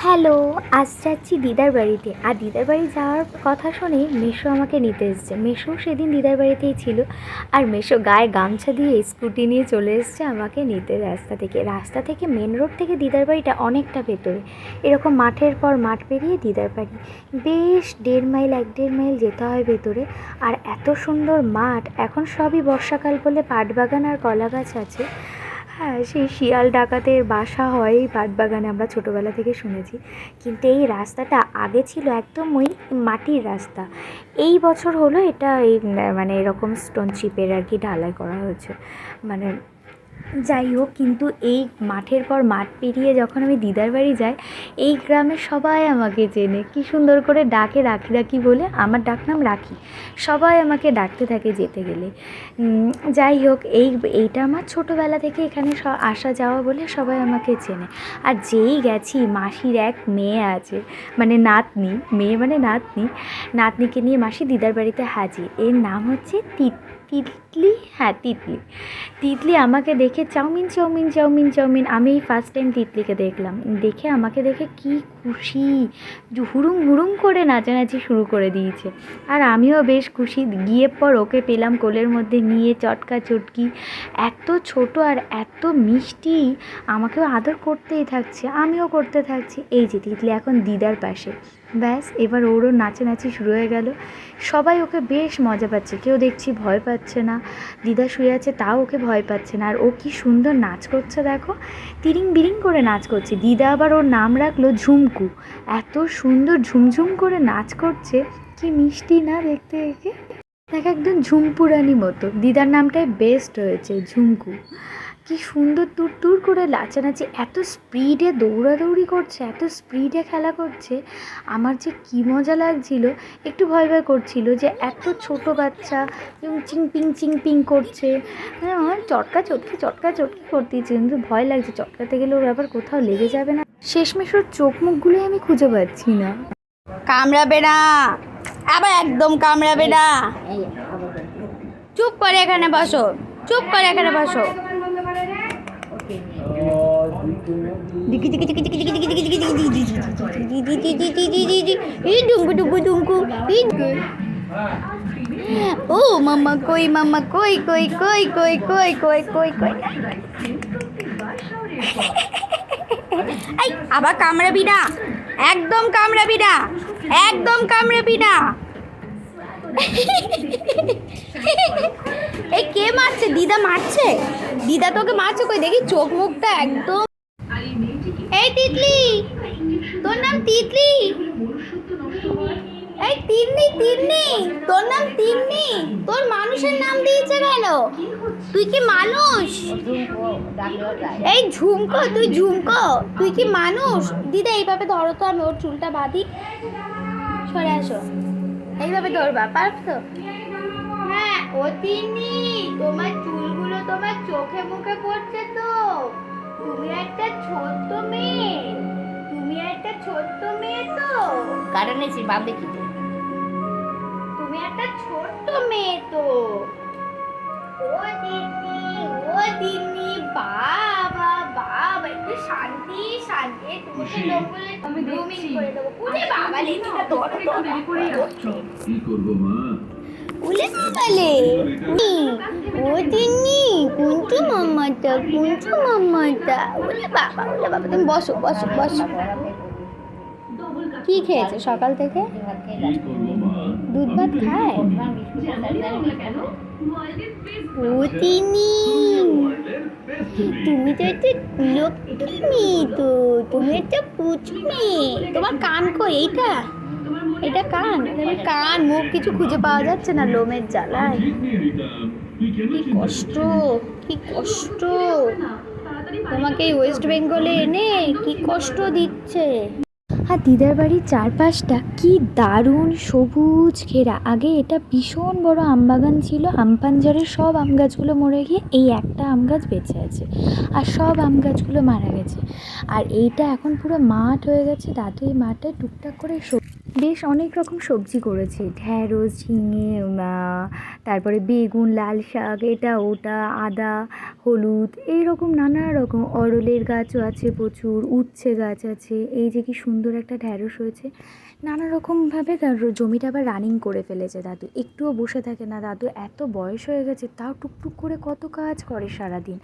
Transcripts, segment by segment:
Hello, আজ যাচ্ছি দিদার বাড়িতে। আর দিদার বাড়ি যাওয়ার কথা শুনে মেসো আমাকে নিতে এসছে। মেসো সেদিন দিদার বাড়িতেই ছিল। আর মেসো গায়ে গামছা দিয়ে স্কুটি নিয়ে চলে এসছে আমাকে নিতে রাস্তা থেকে মেন রোড থেকে দিদার বাড়িটা অনেকটা ভেতরে। এরকম মাঠের পর মাঠ পেরিয়ে দিদার বাড়ি বেশ 1.5 মাইল যেতে হয় ভেতরে। আর এত সুন্দর মাঠ, এখন সবই বর্ষাকাল বলে পাট বাগান আর কলা গাছ আছে। হ্যাঁ, সেই শিয়াল ডাকাতের বাসা হয় এই পাটবাগানে, আমরা ছোটোবেলা থেকে শুনেছি। কিন্তু এই রাস্তাটা আগে ছিল একদম ওই মাটির রাস্তা। এই বছর হলো এটা এই মানে এরকম স্টোন চিপের আর কি ঢালাই করা হয়েছে। মানে যাই হোক, কিন্তু এই মাঠের পর মাঠ পেরিয়ে যখন আমি দিদার বাড়ি যাই, এই গ্রামের সবাই আমাকে চেনে, কি সুন্দর করে ডাকে রাখি রাখি বলে। আমার ডাকনাম রাখি, সবাই আমাকে ডাকতে থাকে যেতে গেলে। যাই হোক, এইটা আমার ছোটোবেলা থেকে এখানে আসা যাওয়া বলে সবাই আমাকে চেনে। আর যেই গেছি, মাসির এক মেয়ে আছে, মানে নাতনি, মেয়ে মানে নাতনি, নাতনিকে নিয়ে মাসি দিদার বাড়িতে হাজির। এর নাম হচ্ছে তিতলি। হ্যাঁ, তিতলি। তিতলি আমাকে দেখে চাউমিন চাউমিন চাউমিন চাউমিন, আমি এই ফার্স্ট টাইম তিতলিকে দেখলাম। আমাকে দেখে কি খুশি, হুড়ুম হুড়ুম করে নাচানাচি শুরু করে দিয়েছে। আর আমিও বেশ খুশি। গিয়ে পর ওকে পেলাম কোলের মধ্যে নিয়ে, চটকা চটকি। এত ছোট আর এত মিষ্টি, আমাকেও আদর করতেই থাকছে, আমিও করতে থাকছি। এই যে তিতলি এখন দিদার পাশে, ব্যাস এবার ওরও নাচানাচি শুরু হয়ে গেল। সবাই ওকে বেশ মজা পাচ্ছে, কেউ দেখছি ভয় পাচ্ছে না। দিদা শুয়ে আছে তাও ওকে ভয় পাচ্ছে না। আর ও কি সুন্দর নাচ করছে দেখো, তিরিং বিরিং করে নাচ করছে। দিদা আবার ওর নাম রাখলো ঝুমকু। এত সুন্দর ঝুমঝুম করে নাচ করছে, কি মিষ্টি না দেখতে একে, দেখ একদম ঝুমপুরানি মতো। দিদার নামটাই বেস্ট হয়েছে, ঝুমকু। কি সুন্দর টুর টুর করে নাচানাচি, এত স্পিডে দৌড়াদৌড়ি করছে, এত স্পিডে খেলা করছে। আমার যে কী মজা লাগছিল, একটু ভয় ভয় করছিল যে এত ছোট বাচ্চা চিং পিং করছে। হ্যাঁ, চটকা চটকি করতেছে, কিন্তু ভয় লাগছে, চটকাতে গেলে ওর আবার কোথাও লেগে যাবে না। শেষমেশ ওর চোখ মুখগুলোই আমি খুঁজে পাচ্ছি না। কামড়াবে না, আবার একদম কামড়াবে না। চুপ করে এখানে বসো, চুপ করে এখানে বসো। ও মাম্মা কই, মাম্মা কই কই কই কই কই কই কই কই। এই আবার কামড়াবি না, একদম কামড়াবি না, একদম কামড়াবি না। এই কে মারছে? দিদা মারছে, দিদা তোকে মারছে, কই দেখি চোখ মুখটা একদম। এই তিতলি, তোর নাম তিতলি? এই তিন্নি তিন্নি, তোর নাম তিন্নি? তোর মানুষের নাম দিয়েছে কেন? তুই কি মানুষ? এই ঝুমকো, তুই ঝুমকো, তুই কি মানুষ? দিদা এইভাবে ধরো তো, আমি ওর চুলটা বাঁধি। সরে আসো, এইভাবে ধরবা, পারছ তো? হ্যাঁ, ও তিন্নি, তোমার চুলগুলো তোমার চোখে মুখে পড়ছে তো। তুমি একটা ছোট্ট মেয়ে, তুমি একটা ছোট্ট মেয়ে তো। কারণ এসে বাম দেখি, তুমি একটা ছোট্ট মেয়ে তো। ও দিদি, ও দিদি, বাবা বাবা, একটু শান্তি শান্তি। তোমাকে লোক বলে আমি গ্রুমিং করে দেবো। উনি বাবা লেখিটা ধরো তো, কি করব মা? উলে বাবালে, ও দিদি, কুঞ্চু মাম্মাটা, কুঞ্চু মাম্মাটা। উলে বাবা, তুমি বসো বসো বসো। কি খেয়েছে সকাল থেকে? দুধ ভাত খায়? ও তিনি, তুমি তো একটা লক্ষ্মী মেয়ে, তো তুমি একটা পুচু মেয়ে। তোমার কান কই? এইটা, এটা কান? কান মুখ কিছু খুঁজে পাওয়া যাচ্ছে না লোমের জ্বালায়। কি কষ্ট, কি কষ্ট। তোমাকে এই ওয়েস্ট বেঙ্গলে এনে কি কষ্ট দিচ্ছে। আর দিদার বাড়ির চারপাশটা কি দারুণ সবুজ ঘেরা। আগে এটা ভীষণ বড় আমবাগান ছিল, আমপাঞ্জারের সব আম গাছগুলো মরে গিয়ে এই একটা আম গাছ বেঁচে আছে, আর সব আম গাছগুলো মারা গেছে। আর এইটা এখন পুরো মাঠ হয়ে গেছে। দাদু এই মাঠে টুকটাক করে বেশ অনেক রকম সবজি করেছে, ঢ্যাঁড়স, ঝিঙে, তারপরে বেগুন, লাল শাক, এটা ওটা, আদা, হলুদ, এইরকম নানা রকম। অরলের গাছও আছে প্রচুর, উচ্ছে গাছ আছে। এই যে কি সুন্দর একটা ঢ্যাঁড়স হয়েছে। নানা রকমভাবে জমিটা আবার রানিং করে ফেলেছে দাদু, একটুও বসে থাকে না দাদু, এত বয়স হয়ে গেছে তাও টুকটুক করে কত কাজ করে সারাদিন।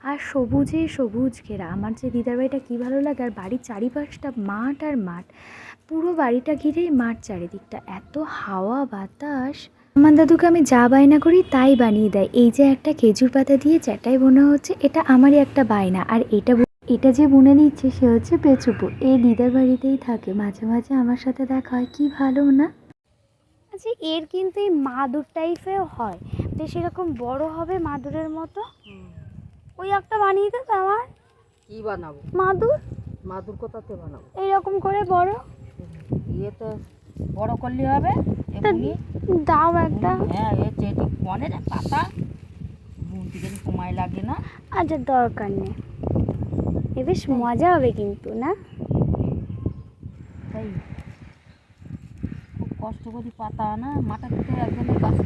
আর সবুজে সবুজ ঘেরা আমার যে দিদার বাড়িটা কী ভালো লাগে। আর বাড়ির চারিপাশটা মাঠ আর মাঠ, পুরো বাড়িটা ঘিরেই মাঠ, চারিদিকটা এত হাওয়া বাতাস। আমার দাদুকে আমি যা বায়না করি তাই বানিয়ে দেয়। এই যে একটা খেজুর পাতা দিয়ে চ্যাটাই বোনা হচ্ছে, এটা আমারই একটা বায়না। আর এটা যে বুনে দিচ্ছে সে হচ্ছে পেঁচুপু, এই দিদার বাড়িতেই থাকে, মাঝে মাঝে আমার সাথে দেখা হয়। কি ভালো না? আচ্ছা, এর কিন্তু এই মাদুর টাইপের হয়, বেশ এরকম বড় হবে মাদুরের মতো। ওই একটা বানিয়ে দেবে আমার। কি বানাবো? মাদুর। মাদুর কোথাতে বানাবো? এইরকম করে বড়। ইয়ে তো বড় করলে হবে। তা দাও একটা। হ্যাঁ, এ চেটি পনের পাতা বুনতে গেলে সময় লাগে না। আচ্ছা, দরকার নেই। এ বেশ মজা হবে কিন্তু, না? তাই খুব কষ্ট করি পাতা না, মাথা থেকে একজনের কাছে।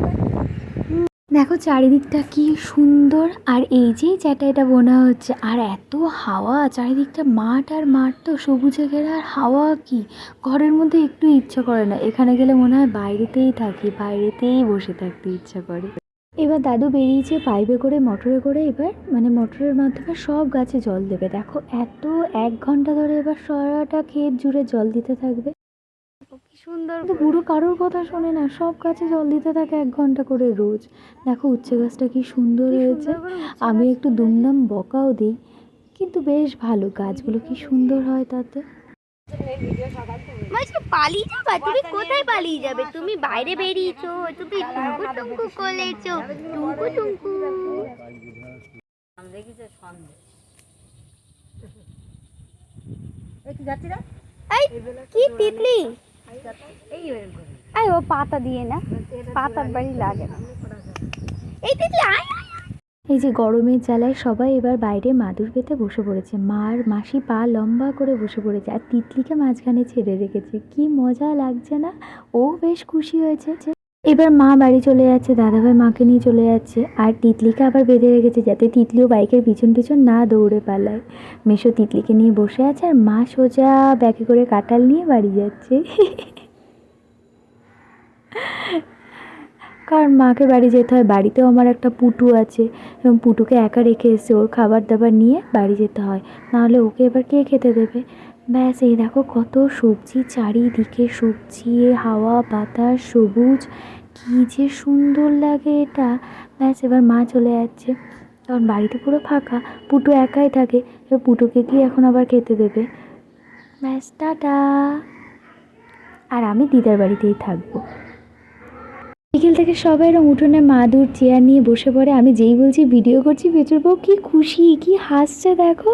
দেখো চারিদিকটা কি সুন্দর। আর এই যে চ্যাটাইটা বোনা হচ্ছে, আর এত হাওয়া, চারিদিকটা মাঠ আর মাঠ, তো সবুজে ঘেরা। আর হাওয়া কি, ঘরের মধ্যে একটু ইচ্ছা করে না, এখানে গেলে মনে হয় বাইরেতেই থাকি, বাইরেতেই বসে থাকতে ইচ্ছা করে। এবার দাদু বেরিয়েছে পাইপে করে, মোটরে করে, এবার মানে মোটরের মাধ্যমে সব গাছে জল দেবে। দেখো এত 1 ঘন্টা ধরে এবার সারাটা ক্ষেত জুড়ে জল দিতে থাকবে। কি সুন্দর। কিন্তু বুড়ো কারোর কথা শোনে না, সব গাছে জল দিতে থাকে 1 ঘন্টা করে রোজ। দেখো উচ্ছে গাছটা কি সুন্দর হয়েছে। আমি একটু দুমদাম বকাও দিই, কিন্তু বেশ ভালো, গাছগুলো কি সুন্দর হয় তাতে। পালিয়ে যাবা? তুমি কোথায় পালিয়ে যাবে? তুমি বাইরে বেরিয়েছো, তুমি টুঙ্কু টুঙ্কু করেছো, টুঙ্কু টুঙ্কু। দেখিছে সন্দেহ একটু যাচ্ছি না। এই কি তিতলি? এই আই ও পাতা দিয়ে না, পাতার বাড়ি লাগে না। এই তিতলি আয়। এই যে গরমের জ্বালায় সবাই এবার বাইরে মাদুর পেতে বসে পড়েছে। মার মাসি পা লম্বা করে বসে পড়েছে, আর তিতলিকে মাঝখানে ছেড়ে রেখেছে। কি মজা লাগছে না? ও বেশ খুশি হয়েছে। এবার মা বাড়ি চলে যাচ্ছে, দাদাভাই মাকে নিয়ে চলে যাচ্ছে, আর তিতলিকে আবার বেঁধে রেখেছে যাতে তিতলিও বাইকের পিছন পিছন না দৌড়ে পালায়। মেশো তিতলিকে নিয়ে বসে আছে, আর মা সোজা ব্যাগে করে কাঁঠাল নিয়ে বাড়ি যাচ্ছে। কারণ মাকে বাড়ি যেতে হয়, বাড়িতেও আমার একটা পুটু আছে, এবং পুটুকে একা রেখে এসে ওর খাবার দাবার নিয়ে বাড়ি যেতে হয়, নাহলে ওকে এবার কে খেতে দেবে। ব্যাস, এই দেখো কত সবজি, চারিদিকে সবজি, হাওয়া বাতাস, সবুজ, কী যে সুন্দর লাগে এটা। ব্যাস, এবার মা চলে যাচ্ছে, কারণ বাড়িতে পুরো ফাঁকা, পুটু একাই থাকে, এবার পুটুকে কি এখন আবার খেতে দেবে। ব্যাস, টাটা। আর আমি দিদার বাড়িতেই থাকবো। বিকেল থেকে সবাই এরকম উঠোনে মাদুর চেয়ার নিয়ে বসে পড়ে। আমি যেই বলছি ভিডিও করছি, বেচুর বউ কি খুশি, কি হাসছে দেখো।